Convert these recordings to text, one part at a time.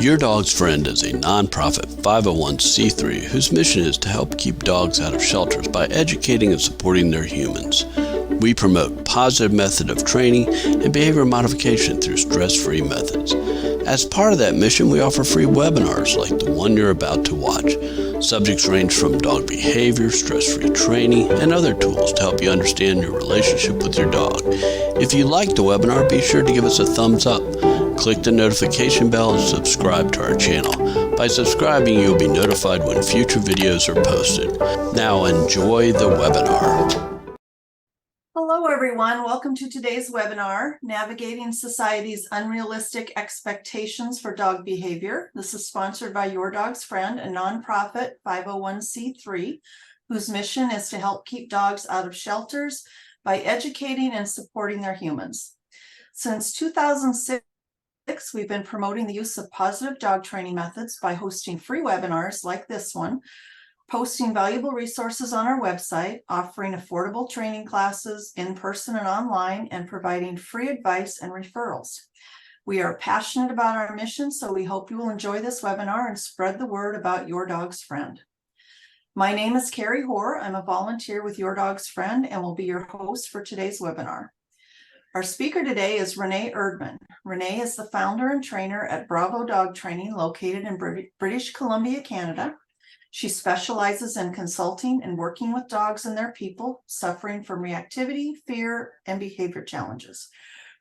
Your Dog's Friend is a nonprofit 501c3 whose mission is to help keep dogs out of shelters by educating and supporting their humans. We promote positive method of training and behavior modification through stress-free methods. As part of that mission, we offer free webinars like the one you're about to watch. Subjects range from dog behavior, stress-free training, and other tools to help you understand your relationship with your dog. If you liked the webinar, be sure to give us a thumbs up. Click the notification bell and subscribe to our channel. By subscribing, you'll be notified when future videos are posted. Now enjoy the webinar. Hello, everyone. Welcome to today's webinar, Navigating Society's Unrealistic Expectations for Dog Behavior. This is sponsored by Your Dog's Friend, a nonprofit 501c3, whose mission is to help keep dogs out of shelters by educating and supporting their humans. Since 2006, we've been promoting the use of positive dog training methods by hosting free webinars like this one, posting valuable resources on our website, offering affordable training classes in person and online, and providing free advice and referrals. We are passionate about our mission, so we hope you will enjoy this webinar and spread the word about Your Dog's Friend. My name is Carrie Hoare. I'm a volunteer with Your Dog's Friend and will be your host for today's webinar. Our speaker today is Renée Erdman. Renée is the founder and trainer at Bravo Dog Training, located in British Columbia, Canada. She specializes in consulting and working with dogs and their people suffering from reactivity, fear, and behavior challenges.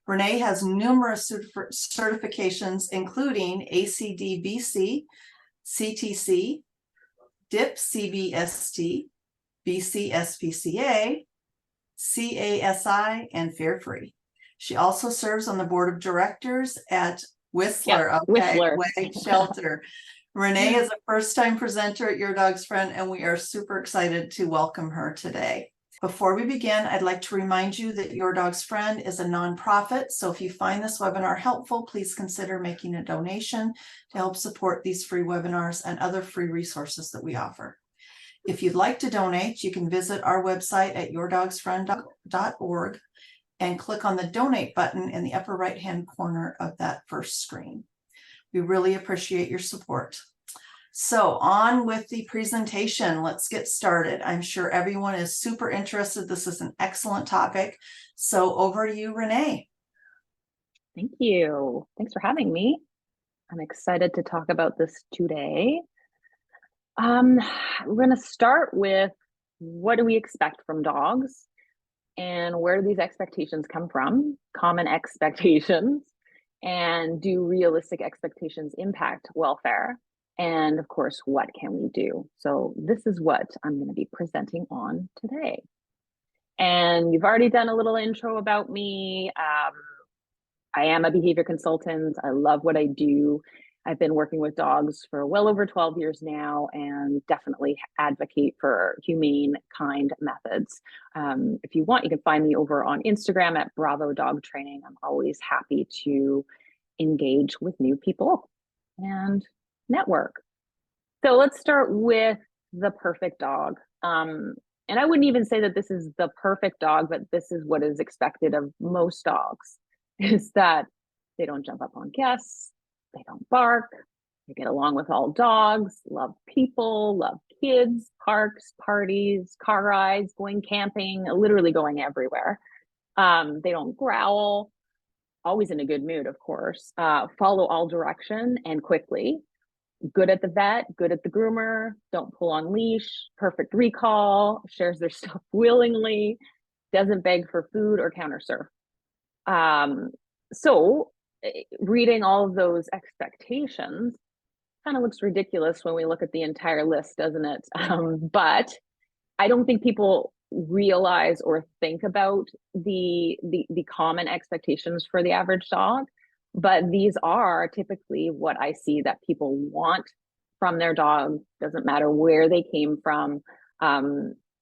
Renée has numerous certifications, including ACDBC, CTC, DipCBST, BC SPCA, CASI, and Fear Free. She also serves on the board of directors at Whistler, Whistler Shelter. Renée is a first-time presenter at Your Dog's Friend, and we are super excited to welcome her today. Before we begin, I'd like to remind you that Your Dog's Friend is a nonprofit, so if you find this webinar helpful, please consider making a donation to help support these free webinars and other free resources that we offer. If you'd like to donate, you can visit our website at yourdogsfriend.org and click on the donate button in the upper right-hand corner of that first screen. We really appreciate your support. So on with the presentation. Let's get started. I'm sure everyone is super interested. This is an excellent topic. So over to you, Renée. Thank you. Thanks for having me. I'm excited to talk about this today. We're going to start with, what do we expect from dogs? And where do these expectations come from? Common expectations. And do realistic expectations impact welfare? And of course, what can we do? So this is what I'm going to be presenting on today. And you've already done a little intro about me. I am a behavior consultant. I love what I do. I've been working with dogs for well over 12 years now, and definitely advocate for humane, kind methods. If you want, you can find me over on Instagram at Bravo Dog Training. I'm always happy to engage with new people and network. So let's start with the perfect dog. And I wouldn't even say that this is the perfect dog, but this is what is expected of most dogs, is that they don't jump up on guests, they don't bark, they get along with all dogs, love people, love kids, parks, parties, car rides, going camping, literally going everywhere. They don't growl, always in a good mood, of course, follow all direction and quickly, good at the vet, good at the groomer, don't pull on leash, perfect recall, shares their stuff willingly, doesn't beg for food or counter serve. So reading all of those expectations kind of looks ridiculous when we look at the entire list, doesn't it? But I don't think people realize or think about the common expectations for the average dog, but these are typically what I see that people want from their dog. Doesn't matter where they came from,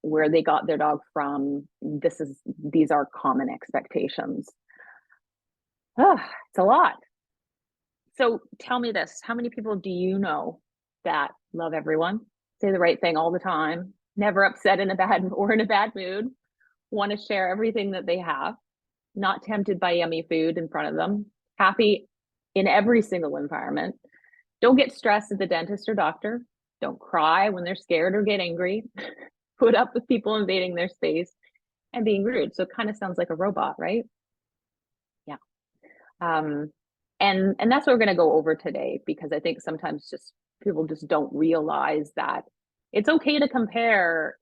where they got their dog from. These are common expectations. It's a lot. So tell me this, how many people do you know that love everyone, say the right thing all the time, never upset in a bad mood, want to share everything that they have, not tempted by yummy food in front of them, happy in every single environment, Don't get stressed at the dentist or doctor. Don't cry when they're scared or get angry. Put up with people invading their space and being rude. So it kind of sounds like a robot, right? Yeah. And that's what we're going to go over today, because I think sometimes just people just don't realize that it's okay to compare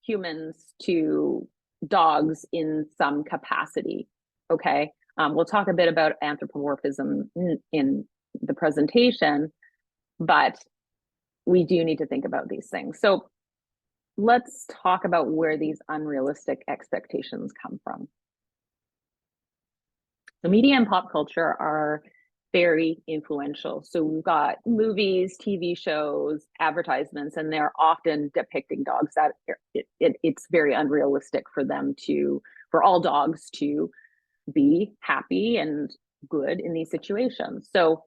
humans to dogs in some capacity. Okay. We'll talk a bit about anthropomorphism in the presentation, but we do need to think about these things. So let's talk about where these unrealistic expectations come from. The media and pop culture are very influential. So we've got movies, TV shows, advertisements, and they're often depicting dogs that it's very unrealistic for for all dogs to be happy and good in these situations. So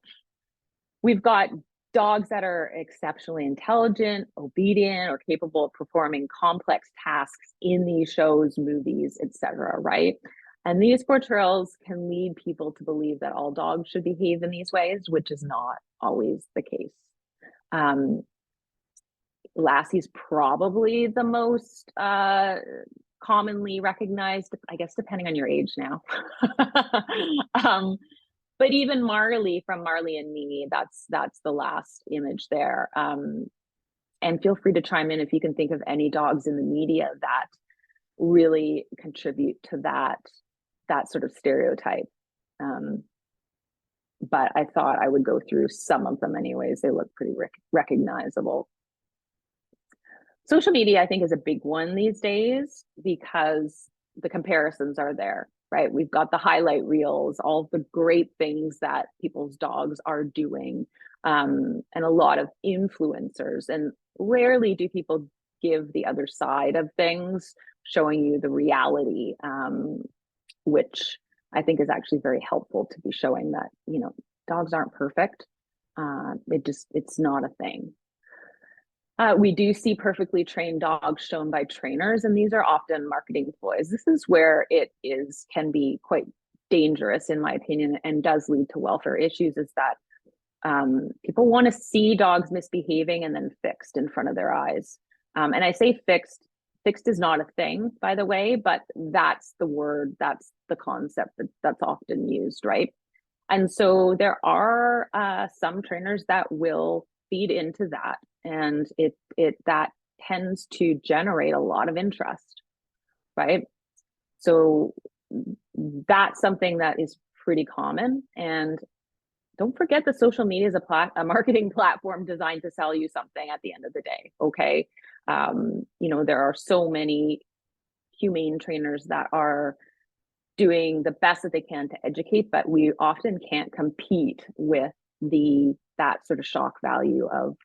we've got dogs that are exceptionally intelligent, obedient, or capable of performing complex tasks in these shows, movies, etc., right? And these portrayals can lead people to believe that all dogs should behave in these ways, which is not always the case. Lassie's probably the most commonly recognized, I guess, depending on your age now. But even Marley from Marley and Me, that's the last image there. And feel free to chime in if you can think of any dogs in the media that really contribute to that sort of stereotype. But I thought I would go through some of them anyways. They look pretty recognizable. Social media, I think, is a big one these days because the comparisons are there, right? We've got the highlight reels, all the great things that people's dogs are doing, and a lot of influencers. And rarely do people give the other side of things, showing you the reality, which I think is actually very helpful to be showing that, dogs aren't perfect. It's not a thing. We do see perfectly trained dogs shown by trainers, and these are often marketing ploys. This is where it can be quite dangerous, in my opinion, and does lead to welfare issues, is that people want to see dogs misbehaving and then fixed in front of their eyes. And I say fixed is not a thing, by the way, but that's the word, that's the concept that's often used, right? And so there are some trainers that will feed into that, and that tends to generate a lot of interest, right? So that's something that is pretty common. And don't forget that social media is a marketing platform designed to sell you something at the end of the day, okay? There are so many humane trainers that are doing the best that they can to educate, but we often can't compete with that sort of shock value of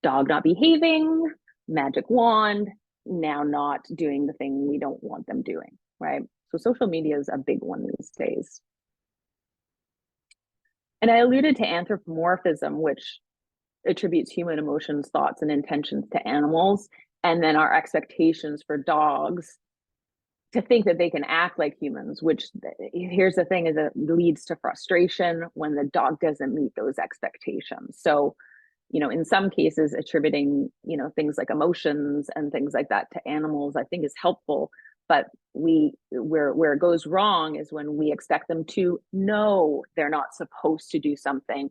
dog not behaving, magic wand, now not doing the thing we don't want them doing, right? So social media is a big one these days. And I alluded to anthropomorphism, which attributes human emotions, thoughts, and intentions to animals, and then our expectations for dogs to think that they can act like humans, which, here's the thing, is it leads to frustration when the dog doesn't meet those expectations. So, in some cases, attributing, things like emotions and things like that to animals, I think, is helpful. But where it goes wrong is when we expect them to know they're not supposed to do something,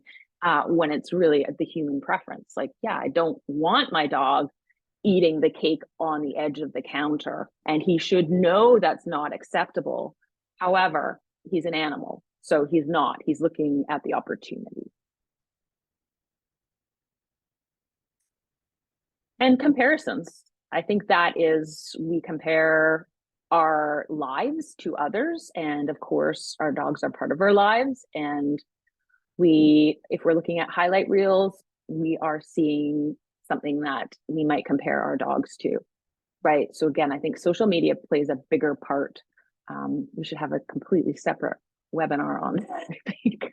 when it's really the human preference. Like, yeah, I don't want my dog eating the cake on the edge of the counter, and he should know that's not acceptable. However, he's an animal, so he's looking at the opportunity. And comparisons, I think that is, we compare our lives to others, and of course our dogs are part of our lives, and if we're looking at highlight reels, we are seeing something that we might compare our dogs to, right? So again, I think social media plays a bigger part. We should have a completely separate webinar on that, I think.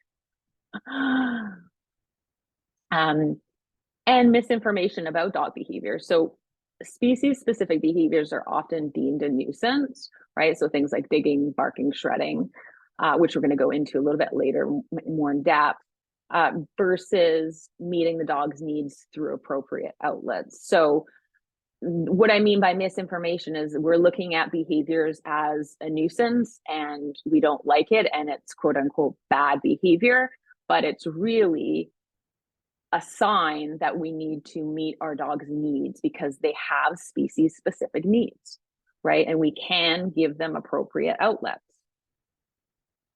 And misinformation about dog behavior. So species-specific behaviors are often deemed a nuisance, right? So things like digging, barking, shredding, which we're going to go into a little bit later, more in depth. versus meeting the dog's needs through appropriate outlets. So what I mean by misinformation is we're looking at behaviors as a nuisance and we don't like it and it's quote unquote bad behavior, but it's really a sign that we need to meet our dog's needs because they have species specific needs, right? And we can give them appropriate outlets.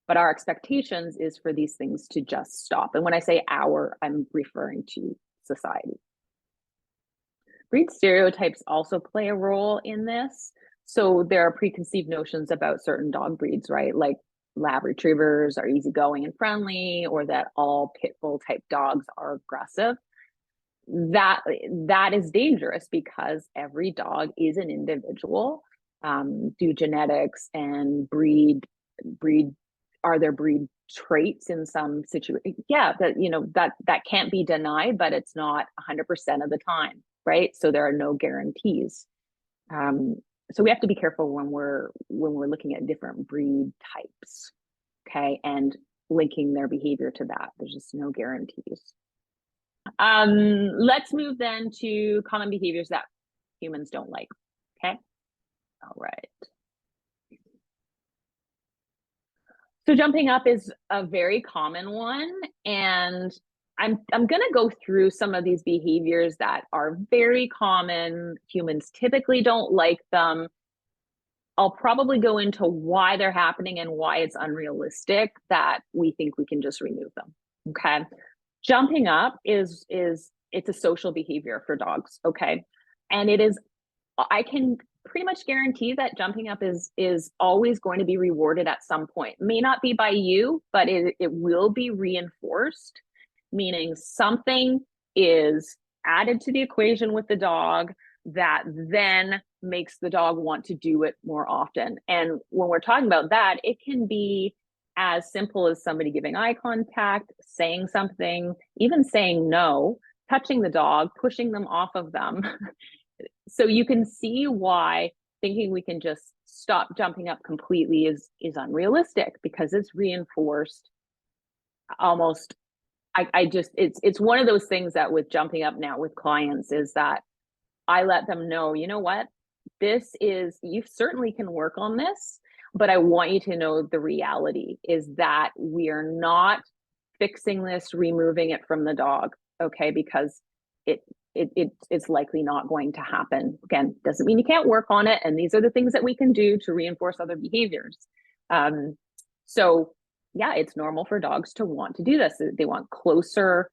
But our expectations is for these things to just stop. And when I say our, I'm referring to society. Breed stereotypes also play a role in this. So there are preconceived notions about certain dog breeds, right? Like lab retrievers are easygoing and friendly, or that all pit bull type dogs are aggressive. That is dangerous because every dog is an individual. Do genetics and breed are there breed traits in some situation? Yeah, that can't be denied, but it's not 100% of the time, right? So there are no guarantees. So we have to be careful when we're looking at different breed types, okay, and linking their behavior to that. There's just no guarantees. Let's move then to common behaviors that humans don't like. Okay. All right. So jumping up is a very common one, and I'm going to go through some of these behaviors that are very common. Humans typically don't like them. I'll probably go into why they're happening and why it's unrealistic that we think we can just remove them. Okay. Jumping up it's a social behavior for dogs. Okay. And I can pretty much guarantee that jumping up is always going to be rewarded at some point. May not be by you, but it will be reinforced, meaning something is added to the equation with the dog that then makes the dog want to do it more often. And when we're talking about that, it can be as simple as somebody giving eye contact, saying something, even saying no, touching the dog, pushing them off of them. So you can see why thinking we can just stop jumping up completely is unrealistic, because it's reinforced almost. It's one of those things that with jumping up now with clients is that I let them know, you know what, you certainly can work on this, but I want you to know the reality is that we are not fixing this, removing it from the dog, okay? Because it's likely not going to happen. Again, doesn't mean you can't work on it. And these are the things that we can do to reinforce other behaviors. So yeah, it's normal for dogs to want to do this. They want closer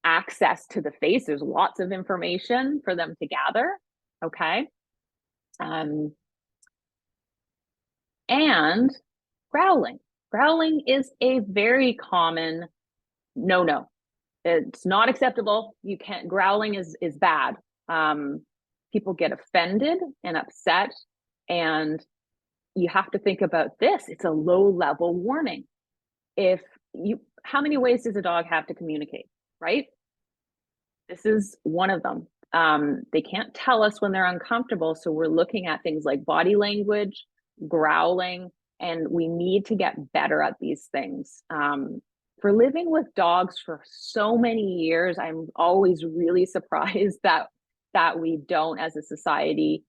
access to the face. There's lots of information for them to gather. Okay. And growling. Growling is a very common no. It's not acceptable. You can't, growling is bad. People get offended and upset, and you have to think about this. It's a low level warning. How many ways does a dog have to communicate, right? This is one of them. They can't tell us when they're uncomfortable. So we're looking at things like body language, growling, and we need to get better at these things. For living with dogs for so many years, I'm always really surprised that we don't, as a society,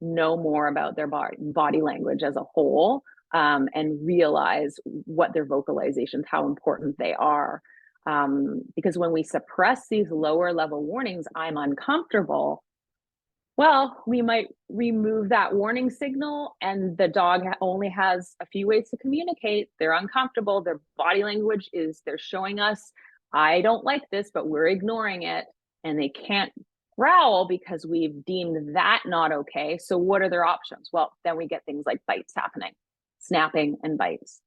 know more about their body language as a whole, and realize what their vocalizations, how important they are. Because when we suppress these lower level warnings, I'm uncomfortable, well, we might remove that warning signal and the dog only has a few ways to communicate. They're uncomfortable. Their body language they're showing us, I don't like this, but we're ignoring it. And they can't growl because we've deemed that not okay. So what are their options? Well, then we get things like bites happening, snapping and bites.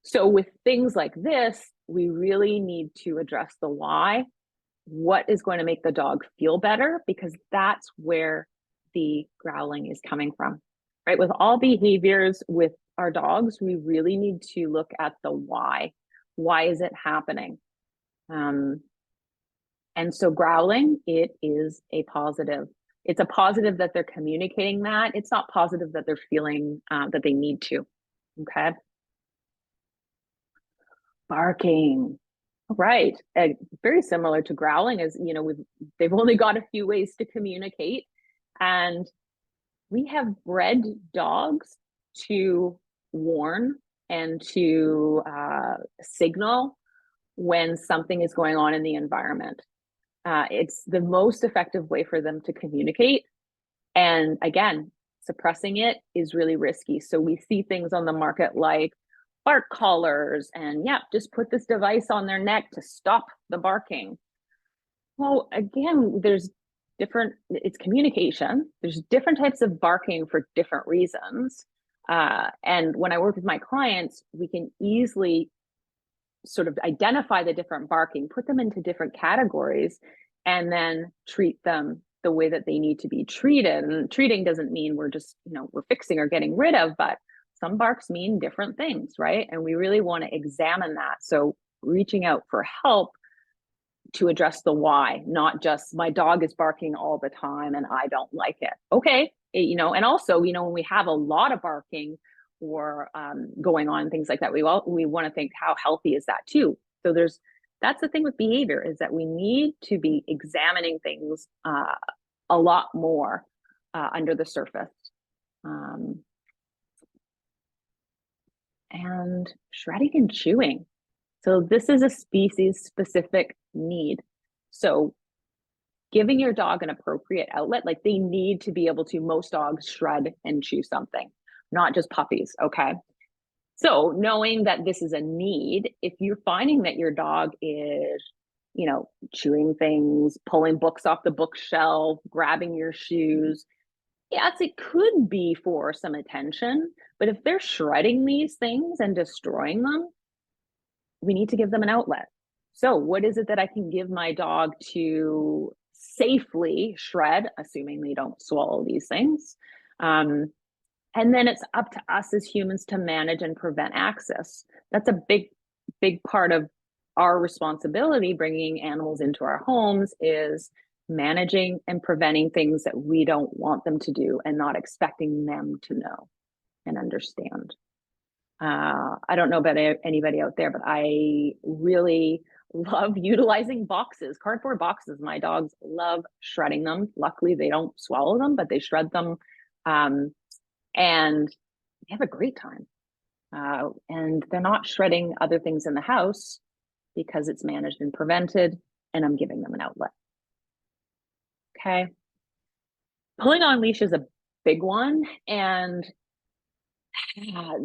So with things like this, we really need to address the why. What is going to make the dog feel better? Because that's where the growling is coming from, right? With all behaviors with our dogs, we really need to look at the why. Why is it happening? And so growling, it is a positive. It's a positive that they're communicating that. It's not positive that they're feeling that they need to, okay? Barking. Right. Very similar to growling is, they've only got a few ways to communicate. And we have bred dogs to warn and to signal when something is going on in the environment. It's the most effective way for them to communicate. And again, suppressing it is really risky. So we see things on the market like bark collars and just put this device on their neck to stop the barking. Well, again, it's communication. There's different types of barking for different reasons. And when I work with my clients, we can easily sort of identify the different barking, put them into different categories, and then treat them the way that they need to be treated. And treating doesn't mean we're just, we're fixing or getting rid of, but some barks mean different things, right? And we really want to examine that. So reaching out for help to address the why, not just my dog is barking all the time and I don't like it. Okay. And also, when we have a lot of barking or going on, things like that, we want to think, how healthy is that too? So that's the thing with behavior, is that we need to be examining things a lot more under the surface. And shredding and chewing. So this is a species specific need. So giving your dog an appropriate outlet, like they need to be able to, most dogs shred and chew something, not just puppies, okay? So knowing that this is a need, if you're finding that your dog is, chewing things, pulling books off the bookshelf, grabbing your shoes, yes, it could be for some attention, but if they're shredding these things and destroying them, we need to give them an outlet. So what is it that I can give my dog to safely shred, assuming they don't swallow these things? And then it's up to us as humans to manage and prevent access. That's a big part of our responsibility bringing animals into our homes, is managing and preventing things that we don't want them to do and not expecting them to know and understand. I don't know about anybody out there, but I really love utilizing boxes, cardboard boxes. My dogs love shredding them. Luckily, they don't swallow them, but they shred them. And they have a great time. And they're not shredding other things in the house because it's managed and prevented, and I'm giving them an outlet. Okay. Pulling on leash is a big one. And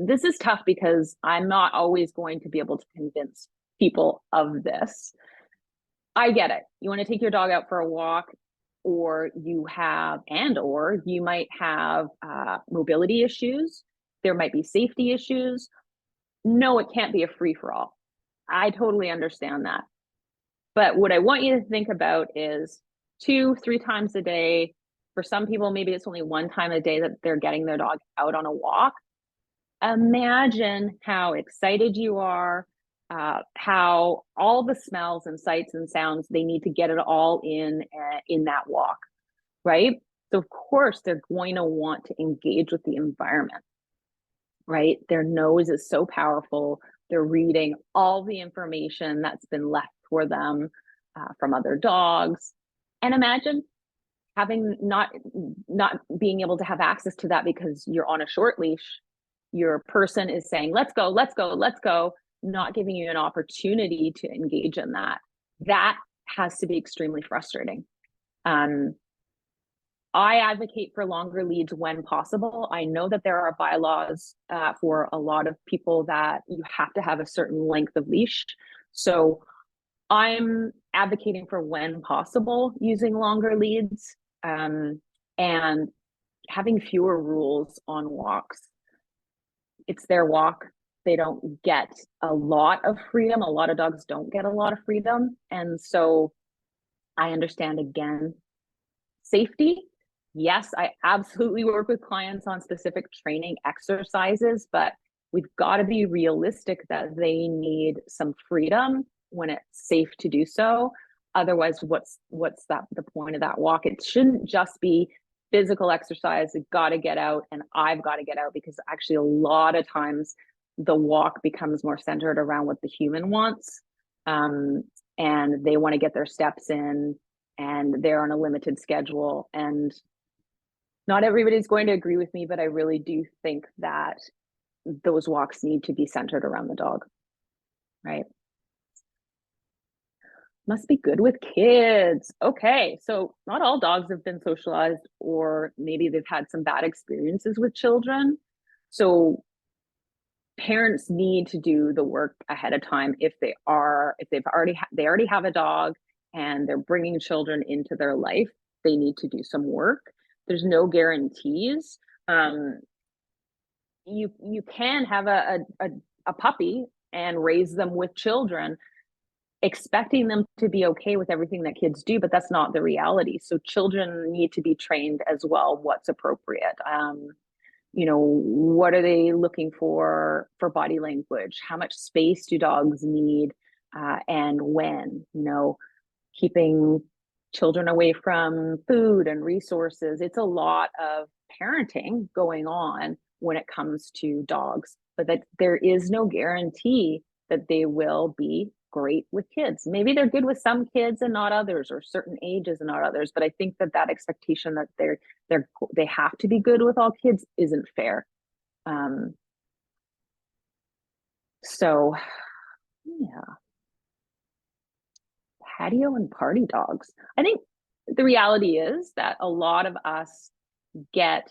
this is tough because I'm not always going to be able to convince people of this. I get it. You want to take your dog out for a walk, or you might have mobility issues. There might be safety issues. No, it can't be a free-for-all. I totally understand that. But what I want you to think about is 2-3 times a day. For some people, maybe it's only 1 time a day that they're getting their dog out on a walk. Imagine how excited you are, how all the smells and sights and sounds, they need to get it all in that walk, right? So of course they're going to want to engage with the environment, right? Their nose is so powerful. They're reading all the information that's been left for them from other dogs. And imagine having not being able to have access to that because you're on a short leash. Your person is saying, let's go, let's go, let's go, not giving you an opportunity to engage in that. That has to be extremely frustrating. I advocate for longer leads when possible. I know that there are bylaws for a lot of people that you have to have a certain length of leash. So I'm advocating for when possible using longer leads and having fewer rules on walks. It's their walk. They don't get a lot of freedom. A lot of dogs don't get a lot of freedom. And so I understand, again, safety. Yes, I absolutely work with clients on specific training exercises, but we've got to be realistic that they need some freedom when it's safe to do so. Otherwise, what's the point of that walk? It shouldn't just be physical exercise. You've got to get out, and I've got to get out, because actually a lot of times the walk becomes more centered around what the human wants. and they want to get their steps in, and they're on a limited schedule. And not everybody's going to agree with me, but I really do think that those walks need to be centered around the dog, right? Must be good with kids. Okay, so not all dogs have been socialized, or maybe they've had some bad experiences with children. So parents need to do the work ahead of time. If they already have a dog and they're bringing children into their life, they need to do some work. There's no guarantees. You can have a puppy and raise them with children, expecting them to be okay with everything that kids do, but that's not the reality. So children need to be trained as well what's appropriate. What are they looking for body language? How much space do dogs need, and when? Keeping children away from food and resources. It's a lot of parenting going on when it comes to dogs, but that there is no guarantee that they will be great with kids. Maybe they're good with some kids and not others, or certain ages and not others. But I think that expectation that they have to be good with all kids isn't fair. So yeah, patio and party dogs. I think the reality is that a lot of us get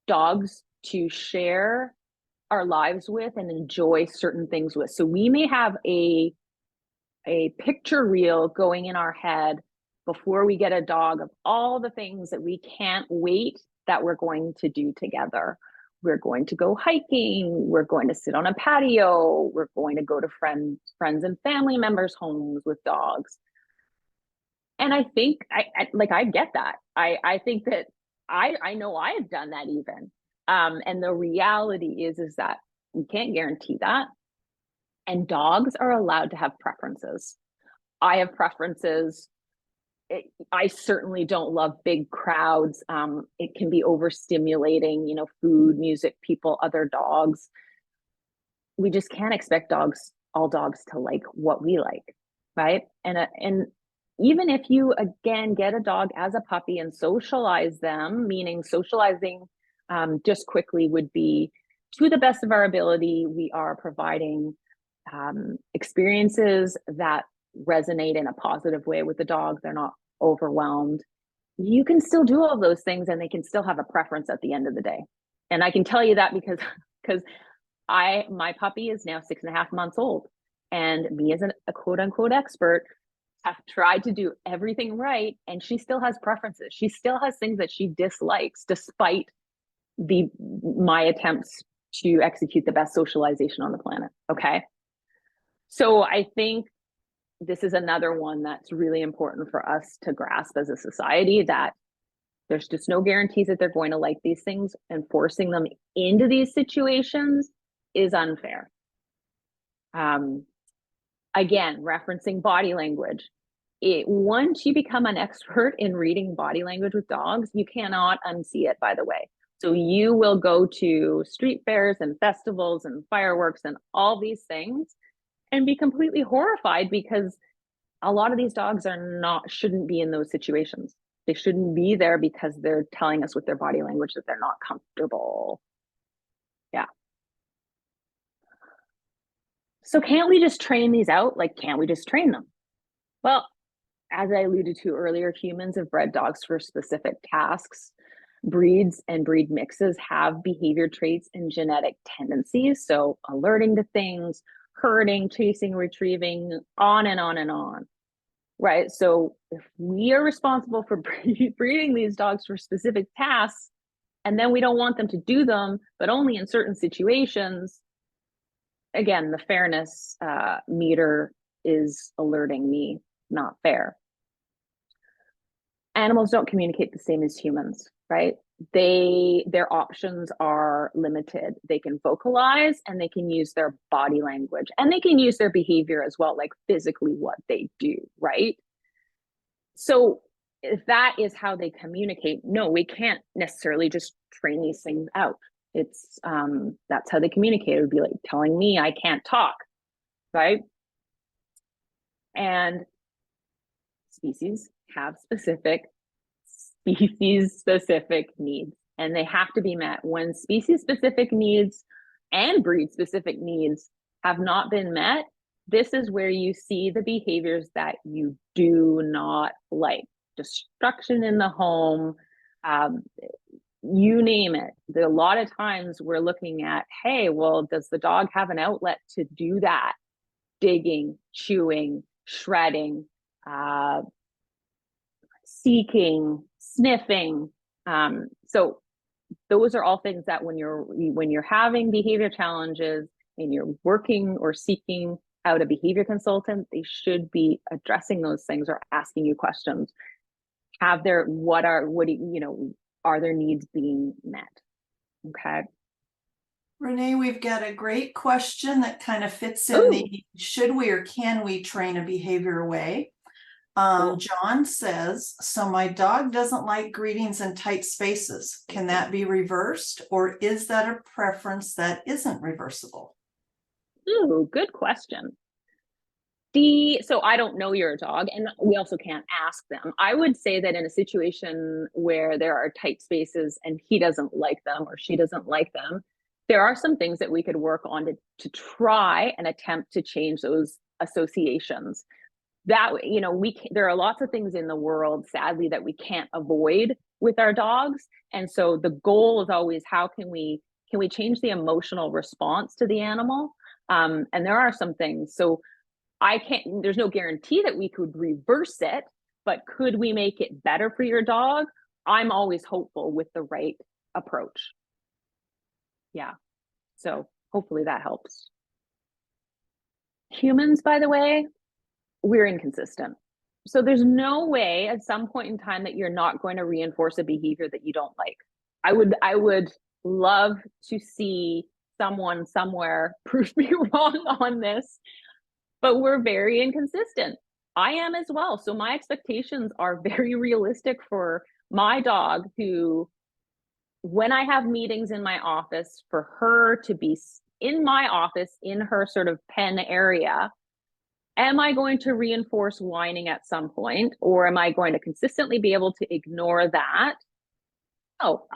dogs to share our lives with and enjoy certain things with. So we may have a picture reel going in our head before we get a dog of all the things that we can't wait that we're going to do together. We're going to go hiking. We're going to sit on a patio. We're going to go to friends and family members' homes with dogs. And I think I get that. I think that I know I have done that even. And the reality is that we can't guarantee that. And dogs are allowed to have preferences. I have preferences. I certainly don't love big crowds. It can be overstimulating, food, music, people, other dogs. We just can't expect all dogs to like what we like, right? And even if you, again, get a dog as a puppy and socialize them, meaning socializing just quickly would be, to the best of our ability, we are providing experiences that resonate in a positive way with the dog. They're not overwhelmed. You can still do all those things and they can still have a preference at the end of the day. And I can tell you that because my puppy is now 6.5 months old, and me as a quote unquote expert have tried to do everything right, and she still has preferences. She still has things that she dislikes, despite my attempts to execute the best socialization on the planet. Okay. So I think this is another one that's really important for us to grasp as a society, that there's just no guarantees that they're going to like these things, and forcing them into these situations is unfair. Again, referencing body language. Once you become an expert in reading body language with dogs, you cannot unsee it, by the way. So you will go to street fairs and festivals and fireworks and all these things and be completely horrified, because a lot of these dogs shouldn't be in those situations. They shouldn't be there because they're telling us with their body language that they're not comfortable. Yeah. So can't we just train these out? Can't we just train them? Well, as I alluded to earlier, humans have bred dogs for specific tasks. Breeds and breed mixes have behavior traits and genetic tendencies. So alerting to things, herding, chasing, retrieving, on and on and on. Right? So if we are responsible for breeding these dogs for specific tasks, and then we don't want them to do them, but only in certain situations, again, the fairness meter is alerting me, not fair. Animals don't communicate the same as humans, right? Their options are limited. They can vocalize, and they can use their body language, and they can use their behavior as well, like physically what they do, right? So if that is how they communicate, no, we can't necessarily just train these things out. It's that's how they communicate. It would be like telling me I can't talk, right? And species have species-specific needs, and they have to be met. When species-specific needs and breed-specific needs have not been met, this is where you see the behaviors that you do not like. Destruction in the home, you name it. A lot of times we're looking at, hey, well, does the dog have an outlet to do that? Digging, chewing, shredding, seeking, sniffing. So those are all things that when you're having behavior challenges and you're working or seeking out a behavior consultant, they should be addressing those things or asking you questions. Are their needs being met? Okay. Renee, we've got a great question that kind of fits in Ooh. the should we or can we train a behavior away? Cool. John says, so my dog doesn't like greetings in tight spaces. Can that be reversed, or is that a preference that isn't reversible? Ooh, good question. So I don't know your dog, and we also can't ask them. I would say that in a situation where there are tight spaces and he doesn't like them or she doesn't like them, there are some things that we could work on to try and attempt to change those associations. That, there are lots of things in the world, sadly, that we can't avoid with our dogs. And so the goal is always, how can we change the emotional response to the animal? And there are some things. So there's no guarantee that we could reverse it, but could we make it better for your dog? I'm always hopeful with the right approach. Yeah. So hopefully that helps. Humans, by the way, we're inconsistent. So there's no way at some point in time that you're not going to reinforce a behavior that you don't like. I would love to see someone somewhere prove me wrong on this, but we're very inconsistent. I am as well. So my expectations are very realistic for my dog, who, when I have meetings in my office, for her to be in my office in her sort of pen area, am I going to reinforce whining at some point, or am I going to consistently be able to ignore that? Oh,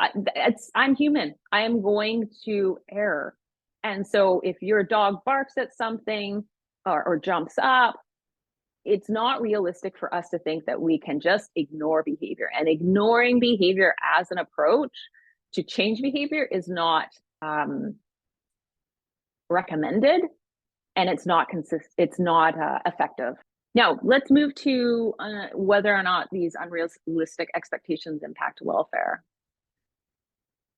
I'm human. I am going to err. And so if your dog barks at something or jumps up, it's not realistic for us to think that we can just ignore behavior. And ignoring behavior as an approach to change behavior is not recommended, and it's not effective. Now, let's move to whether or not these unrealistic expectations impact welfare.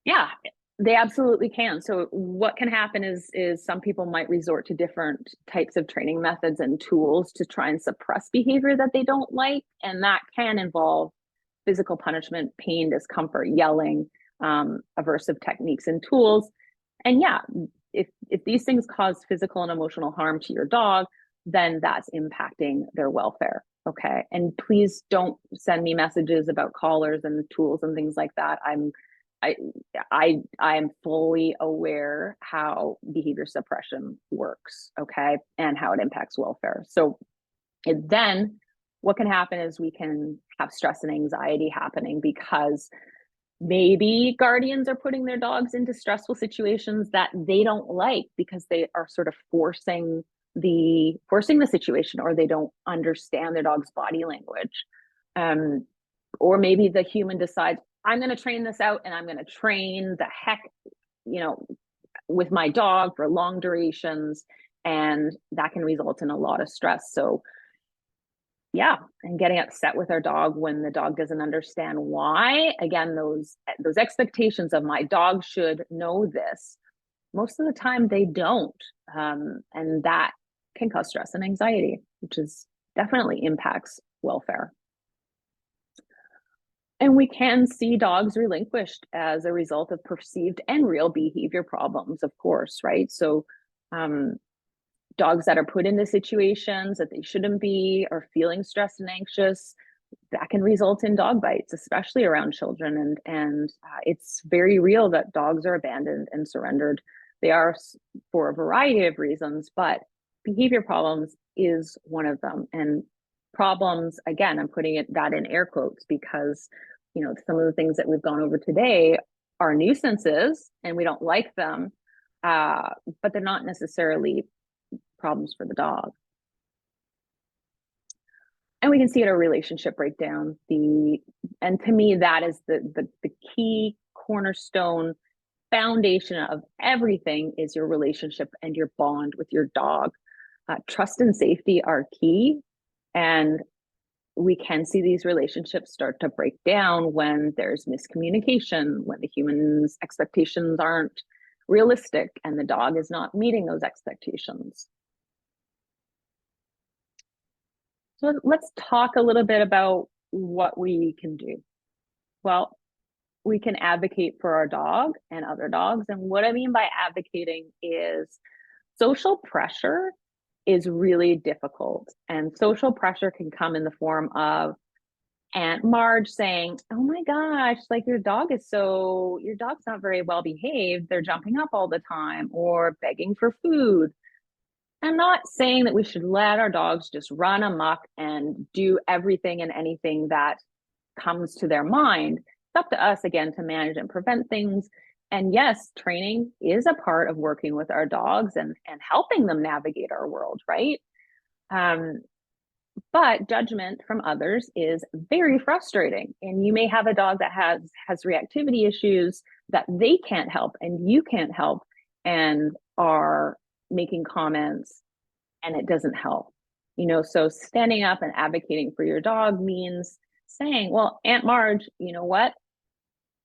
Yeah, they absolutely can. So what can happen is some people might resort to different types of training methods and tools to try and suppress behavior that they don't like. And that can involve physical punishment, pain, discomfort, yelling, aversive techniques and tools. And yeah, if these things cause physical and emotional harm to your dog, then that's impacting their welfare. Okay. And please don't send me messages about collars and tools and things like that. I am fully aware how behavior suppression works, okay, and how it impacts welfare. So then what can happen is we can have stress and anxiety happening because maybe guardians are putting their dogs into stressful situations that they don't like because they are sort of forcing the situation, or they don't understand their dog's body language. Or maybe the human decides, I'm going to train this out and I'm going to train the heck, with my dog for long durations. And that can result in a lot of stress. So yeah, and getting upset with our dog when the dog doesn't understand why. Again, those expectations of my dog should know this. Most of the time they don't. And that can cause stress and anxiety, which is definitely impacts welfare. And we can see dogs relinquished as a result of perceived and real behavior problems, of course, right? So dogs that are put into situations that they shouldn't be, or feeling stressed and anxious, that can result in dog bites, especially around children. And it's very real that dogs are abandoned and surrendered. They are for a variety of reasons, but behavior problems is one of them. And problems, again, I'm putting that in air quotes because, you know, some of the things that we've gone over today are nuisances and we don't like them, but they're not necessarily problems for the dog. And we can see it a relationship breakdown. And to me, that is the key cornerstone foundation of everything is your relationship and your bond with your dog. Trust and safety are key. And we can see these relationships start to break down when there's miscommunication, when the human's expectations aren't realistic and the dog is not meeting those expectations. So let's talk a little bit about what we can do. Well, we can advocate for our dog and other dogs. And what I mean by advocating is social pressure is really difficult. And social pressure can come in the form of Aunt Marge saying, oh my gosh, like your dog's not very well behaved. They're jumping up all the time or begging for food. I'm not saying that we should let our dogs just run amok and do everything and anything that comes to their mind. It's up to us, again, to manage and prevent things. And yes, training is a part of working with our dogs and helping them navigate our world, right? But judgment from others is very frustrating. And you may have a dog that has reactivity issues that they can't help and you can't help and are making comments and it doesn't help. You know, so standing up and advocating for your dog means saying, well, Aunt Marge, you know what?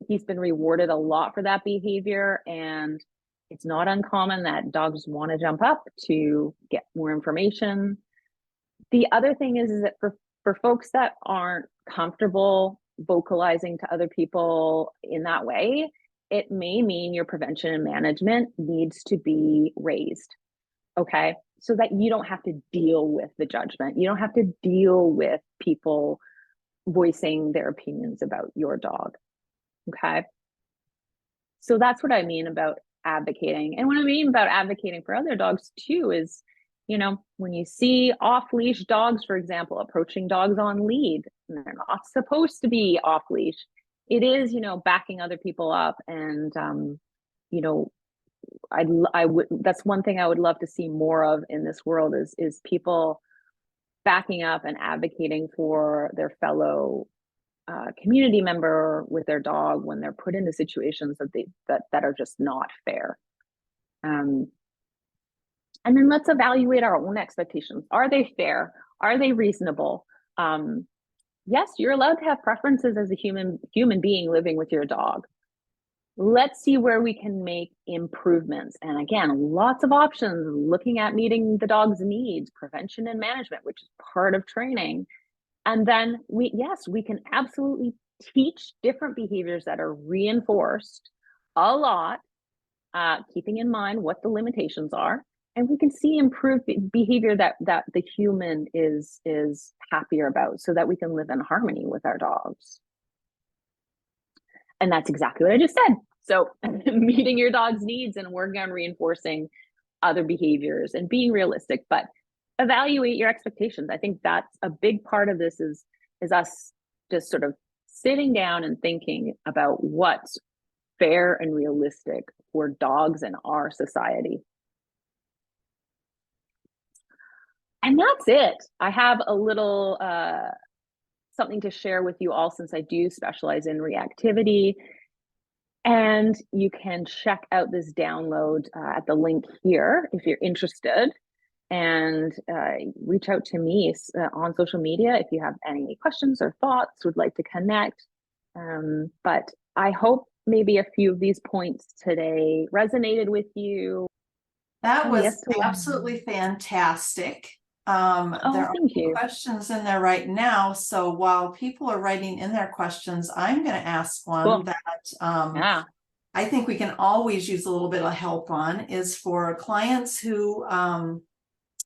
He's been rewarded a lot for that behavior. And it's not uncommon that dogs want to jump up to get more information. The other thing is that for folks that aren't comfortable vocalizing to other people in that way, it may mean your prevention and management needs to be raised, okay? So that you don't have to deal with the judgment. You don't have to deal with people voicing their opinions about your dog, okay? So that's what I mean about advocating. And what I mean about advocating for other dogs too is, you know, when you see off-leash dogs, for example, approaching dogs on lead, and they're not supposed to be off-leash, it is, you know, backing other people up. And, you know, that's one thing I would love to see more of in this world is people backing up and advocating for their fellow community member with their dog when they're put into situations that are just not fair. And then let's evaluate our own expectations. Are they fair? Are they reasonable? Yes, you're allowed to have preferences as a human being living with your dog. Let's see where we can make improvements. And again, lots of options, looking at meeting the dog's needs, prevention and management, which is part of training. And then we can absolutely teach different behaviors that are reinforced a lot, keeping in mind what the limitations are. And we can see improved behavior that the human is happier about so that we can live in harmony with our dogs. And that's exactly what I just said. So meeting your dog's needs and working on reinforcing other behaviors and being realistic, but evaluate your expectations. I think that's a big part of this is us just sort of sitting down and thinking about what's fair and realistic for dogs in our society. And that's it. I have a little something to share with you all since I do specialize in reactivity. And you can check out this download at the link here if you're interested. And reach out to me on social media if you have any questions or thoughts, would like to connect. But I hope maybe a few of these points today resonated with you. That was absolutely fantastic. There are questions in there right now. So while people are writing in their questions, I'm going to ask one that I think we can always use a little bit of help on is for clients who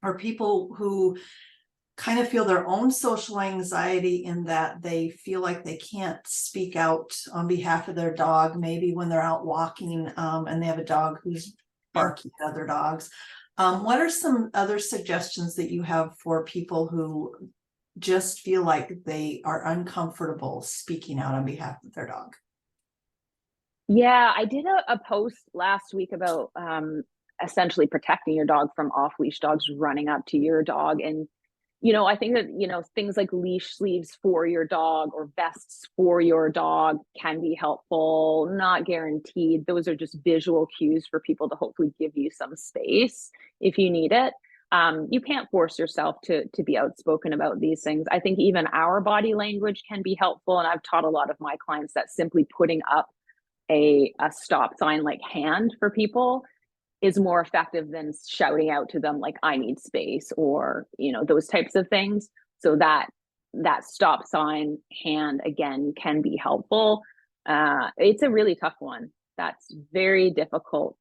or people who kind of feel their own social anxiety in that they feel like they can't speak out on behalf of their dog, maybe when they're out walking and they have a dog who's barking at other dogs. What are some other suggestions that you have for people who just feel like they are uncomfortable speaking out on behalf of their dog? Yeah, I did a post last week about essentially protecting your dog from off-leash dogs running up to your dog. And, I think that, things like leash sleeves for your dog or vests for your dog can be helpful, not guaranteed. Those are just visual cues for people to hopefully give you some space if you need it. You can't force yourself to be outspoken about these things. I think even our body language can be helpful. And I've taught a lot of my clients that simply putting up a stop sign like hand for people is more effective than shouting out to them like I need space or those types of things. So that stop sign hand again can be helpful. It's a really tough one. That's very difficult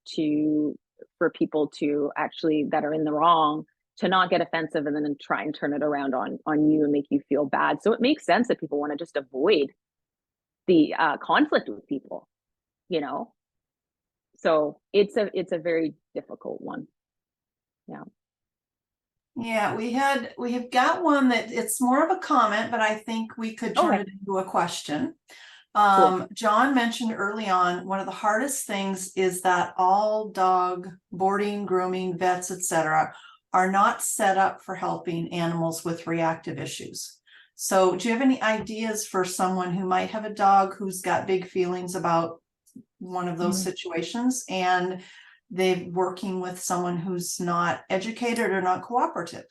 for people to actually that are in the wrong to not get offensive and then try and turn it around on you and make you feel bad. So it makes sense that people want to just avoid the conflict with people. So it's a very difficult one. Yeah, we have got one that it's more of a comment, but I think we could turn it into a question. Cool. John mentioned early on, one of the hardest things is that all dog boarding, grooming, vets, etc., are not set up for helping animals with reactive issues. So do you have any ideas for someone who might have a dog who's got big feelings about one of those situations and they're working with someone who's not educated or not cooperative?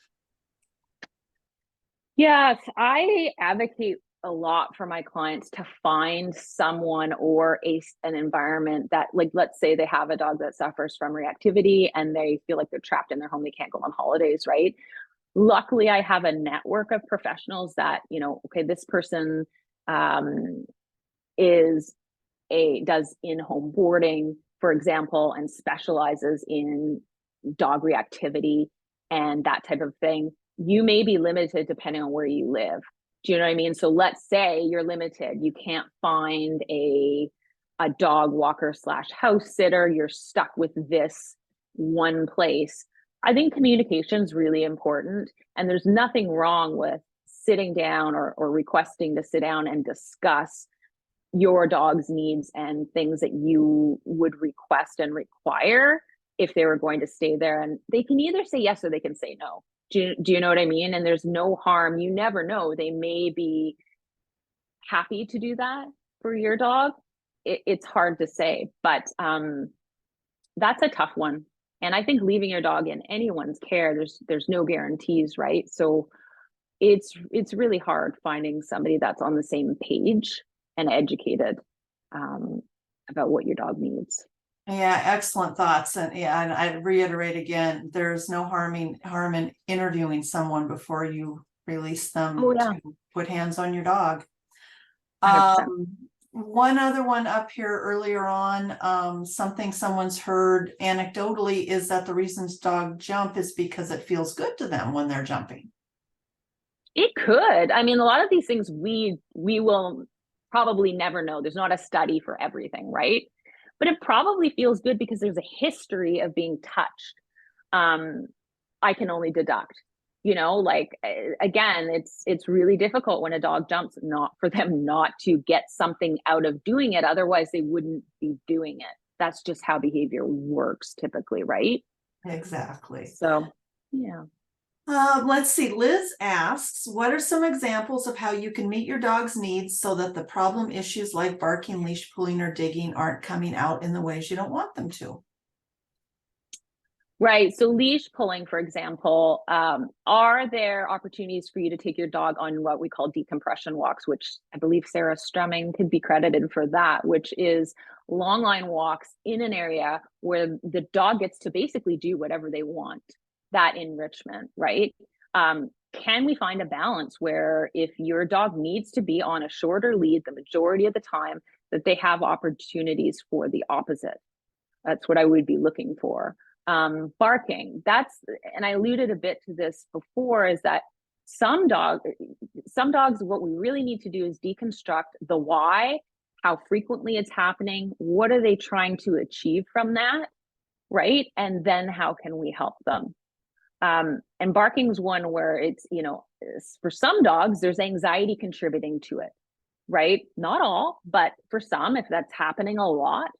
Yes, I advocate a lot for my clients to find someone or an environment that, like, let's say they have a dog that suffers from reactivity and they feel like they're trapped in their home, they can't go on holidays, right? Luckily, I have a network of professionals that, okay, this person does in-home boarding, for example, and specializes in dog reactivity and that type of thing. You may be limited depending on where you live. Do you know what I mean? So let's say you're limited. You can't find a dog walker / house sitter. You're stuck with this one place. I think communication is really important. And there's nothing wrong with sitting down or requesting to sit down and discuss your dog's needs and things that you would request and require if they were going to stay there. And they can either say yes or they can say no. Do you know what I mean? And there's no harm. You never know. They may be happy to do that for your dog. It's hard to say, but that's a tough one. And I think leaving your dog in anyone's care, there's no guarantees, right? So it's really hard finding somebody that's on the same page and educated about what your dog needs. Yeah, excellent thoughts. And I reiterate again, there's no harm in interviewing someone before you release them to put hands on your dog. 100%. One other one up here earlier on, something someone's heard anecdotally is that the reasons dogs jump is because it feels good to them when they're jumping. It could. I mean, a lot of these things we will probably never know. There's not a study for everything, right? But it probably feels good because there's a history of being touched. I can only deduct, again, it's really difficult when a dog jumps, not for them not to get something out of doing it. Otherwise they wouldn't be doing it. That's just how behavior works typically, right? Exactly. So, yeah. Let's see. Liz asks, what are some examples of how you can meet your dog's needs so that the problem issues like barking, leash pulling, or digging aren't coming out in the ways you don't want them to? Right. So leash pulling, for example, are there opportunities for you to take your dog on what we call decompression walks, which I believe Sarah Strumming could be credited for that, which is long line walks in an area where the dog gets to basically do whatever they want, that enrichment, right? Can we find a balance where if your dog needs to be on a shorter lead the majority of the time, that they have opportunities for the opposite? That's what I would be looking for. Barking, and I alluded a bit to this before, is that some dogs, what we really need to do is deconstruct the why, how frequently it's happening, what are they trying to achieve from that, right? And then how can we help them? And barking's one where it's, you know, for some dogs, there's anxiety contributing to it, right? Not all, but for some, if that's happening a lot,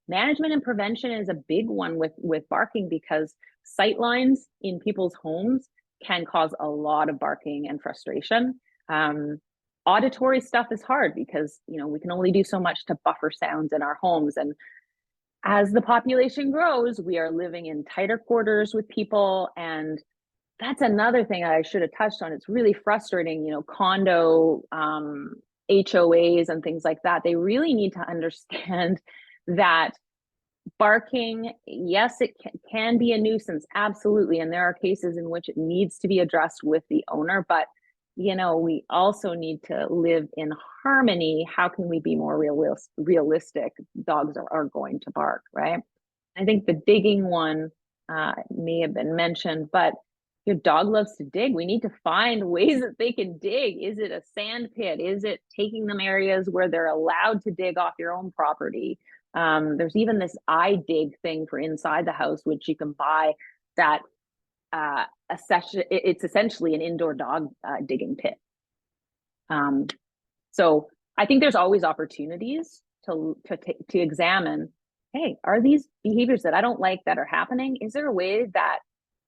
management and prevention is a big one with barking, because sight lines in people's homes can cause a lot of barking and frustration. Auditory stuff is hard because, you know, we can only do so much to buffer sounds in our homes. And as the population grows, we are living in tighter quarters with people. And that's another thing I should have touched on. It's really frustrating, you know, condo HOAs and things like that. They really need to understand that barking, yes, it can be a nuisance, absolutely. And there are cases in which it needs to be addressed with the owner, but you know, we also need to live in harmony. How can we be more realistic? Dogs are going to bark, right? I think the digging one may have been mentioned, but your dog loves to dig. We need to find ways that they can dig. Is it a sand pit? Is it taking them areas where they're allowed to dig off your own property? There's even this iDig thing for inside the house, which you can buy that it's essentially an indoor dog digging pit. So I think there's always opportunities to examine, hey, are these behaviors that I don't like that are happening? Is there a way that,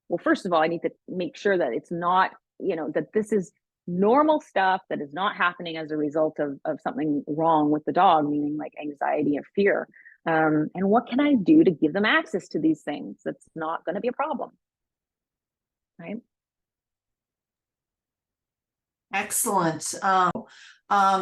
well, first of all, I need to make sure that it's not, you know, that this is normal stuff that is not happening as a result of something wrong with the dog, meaning like anxiety or fear. And what can I do to give them access to these things that's not going to be a problem? Right. Excellent.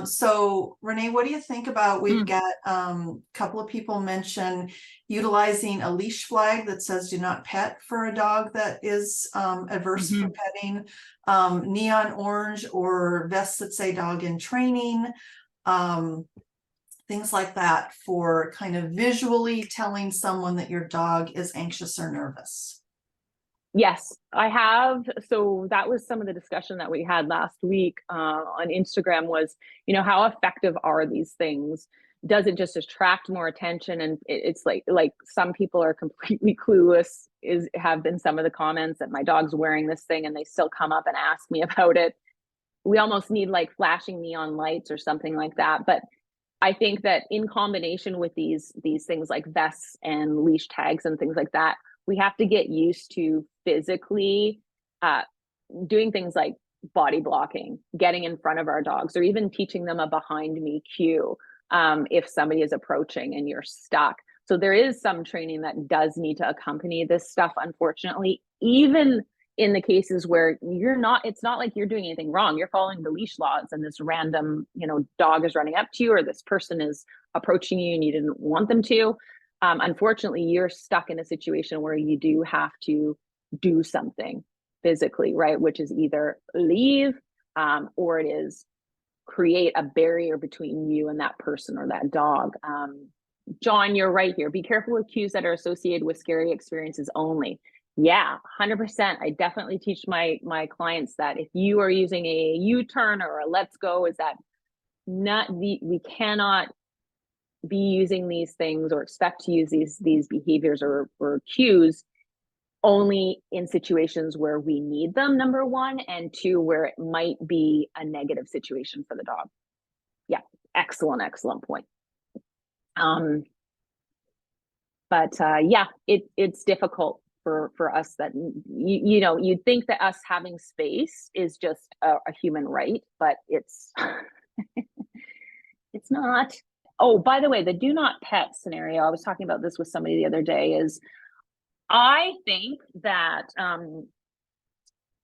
So Renee, what do you think about, we've got a couple of people mention utilizing a leash flag that says do not pet for a dog that is adverse for petting, neon orange or vests that say dog in training, things like that, for kind of visually telling someone that your dog is anxious or nervous. Yes, I have. So that was some of the discussion that we had last week on Instagram was, you know, how effective are these things? Does it just attract more attention? And it's like some people are completely clueless, have been some of the comments that my dog's wearing this thing and they still come up and ask me about it. We almost need like flashing neon lights or something like that. But I think that in combination with these things like vests and leash tags and things like that, we have to get used to physically doing things like body blocking, getting in front of our dogs, or even teaching them a behind me cue if somebody is approaching and you're stuck. So there is some training that does need to accompany this stuff, unfortunately, even in the cases where it's not like you're doing anything wrong. You're following the leash laws and this random, you know, dog is running up to you or this person is approaching you and you didn't want them to. Unfortunately, you're stuck in a situation where you do have to do something physically, right? Which is either leave or it is create a barrier between you and that person or that dog. John, you're right here. Be careful with cues that are associated with scary experiences only. Yeah, 100%. I definitely teach my clients that if you are using a U-turn or a let's go, is that we cannot be using these things or expect to use these behaviors or cues only in situations where we need them, number one, and two, where it might be a negative situation for the dog. Yeah, excellent point. But yeah, it's difficult for us that, you know, you'd think that us having space is just a human right, but it's it's not. Oh, by the way, the do not pet scenario, I was talking about this with somebody the other day, is I think that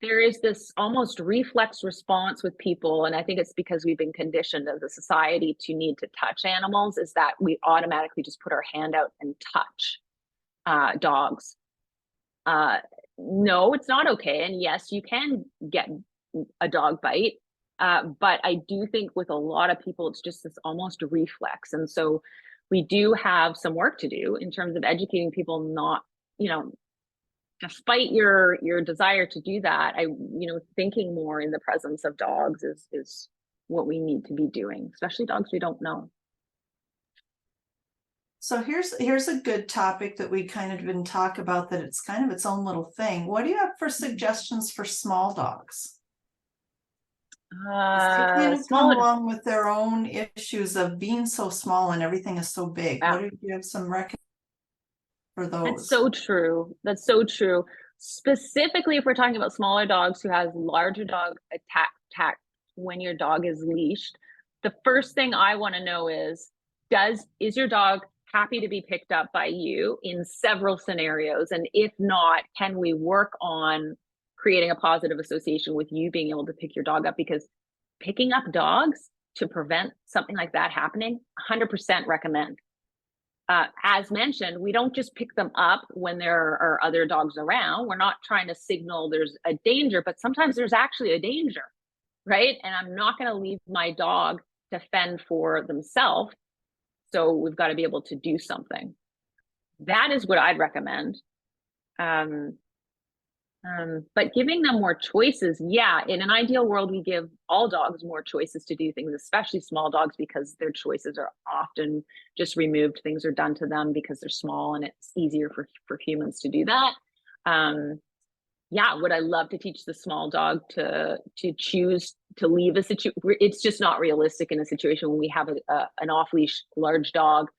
there is this almost reflex response with people, and I think it's because we've been conditioned as a society to need to touch animals, is that we automatically just put our hand out and touch dogs. No, it's not okay. And yes, you can get a dog bite. But I do think with a lot of people, it's just this almost reflex. And so we do have some work to do in terms of educating people not, you know, despite your desire to do that, thinking more in the presence of dogs is what we need to be doing, especially dogs we don't know. So here's a good topic that we kind of been talk about, that it's kind of its own little thing. What do you have for suggestions for small dogs? They kind of come Small. along with their own issues of being so small and everything is so big. Yeah. What do you have some recommendations for those? That's so true. That's so true. Specifically, if we're talking about smaller dogs who has larger dog attack when your dog is leashed, the first thing I want to know is your dog happy to be picked up by you in several scenarios? And if not, can we work on creating a positive association with you being able to pick your dog up? Because picking up dogs to prevent something like that happening, 100% recommend. As mentioned, we don't just pick them up when there are other dogs around. We're not trying to signal there's a danger, but sometimes there's actually a danger, right? And I'm not going to leave my dog to fend for themselves. So we've got to be able to do something. That is what I'd recommend. But giving them more choices, yeah, in an ideal world, we give all dogs more choices to do things, especially small dogs, because their choices are often just removed. Things are done to them because they're small, and it's easier for humans to do that. Yeah, would I love to teach the small dog to choose to leave a situation? It's just not realistic in a situation when we have an off-leash large dog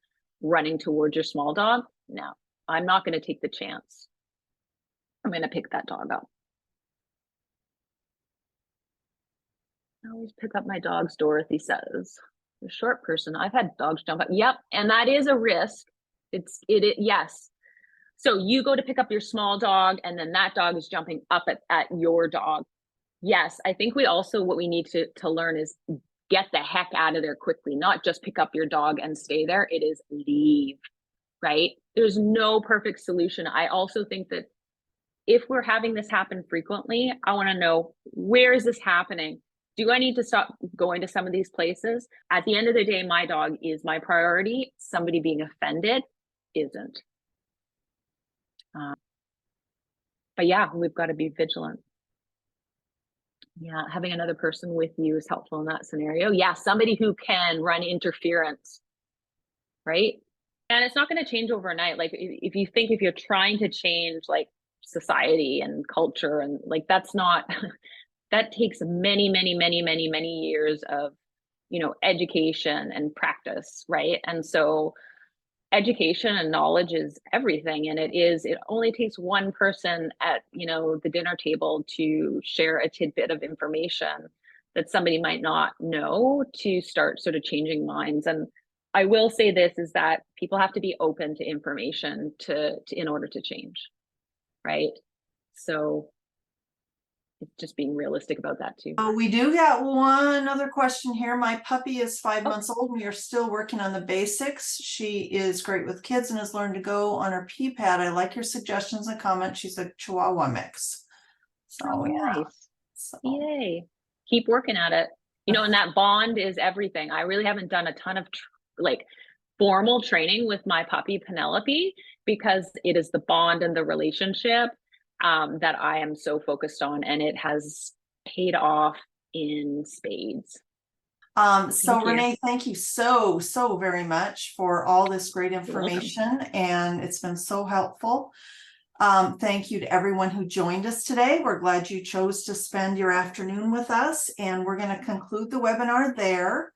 running towards your small dog. No, I'm not going to take the chance. I'm going to pick that dog up. I always pick up my dogs, Dorothy says. The short person. I've had dogs jump up. Yep. And that is a risk. Yes. So you go to pick up your small dog, and then that dog is jumping up at your dog. Yes. I think what we need to learn is get the heck out of there quickly, not just pick up your dog and stay there. It is leave, right? There's no perfect solution. I also think that if we're having this happen frequently, I want to know, where is this happening? Do I need to stop going to some of these places? At the end of the day, my dog is my priority. Somebody being offended isn't. But yeah, we've got to be vigilant. Yeah, having another person with you is helpful in that scenario. Yeah, somebody who can run interference, right? And it's not going to change overnight. Like if you're trying to change like society and culture, and like that's not that takes many years of education and practice, right? And so education and knowledge is everything, and it only takes one person at the dinner table to share a tidbit of information that somebody might not know to start sort of changing minds. And I will say this is that people have to be open to information in order to change, right? So it's just being realistic about that too. We do got one other question here. My puppy is 5 months old. We are still working on the basics. She is great with kids and has learned to go on her pee pad. I like your suggestions and comments. She's a Chihuahua mix. So yeah. Nice. So. Yay. Keep working at it. And that bond is everything. I really haven't done a ton of formal training with my puppy Penelope, because it is the bond and the relationship that I am so focused on, and it has paid off in spades. So Renee, thank you so very much for all this great information, and it's been so helpful. Thank you to everyone who joined us today. We're glad you chose to spend your afternoon with us, and we're going to conclude the webinar there.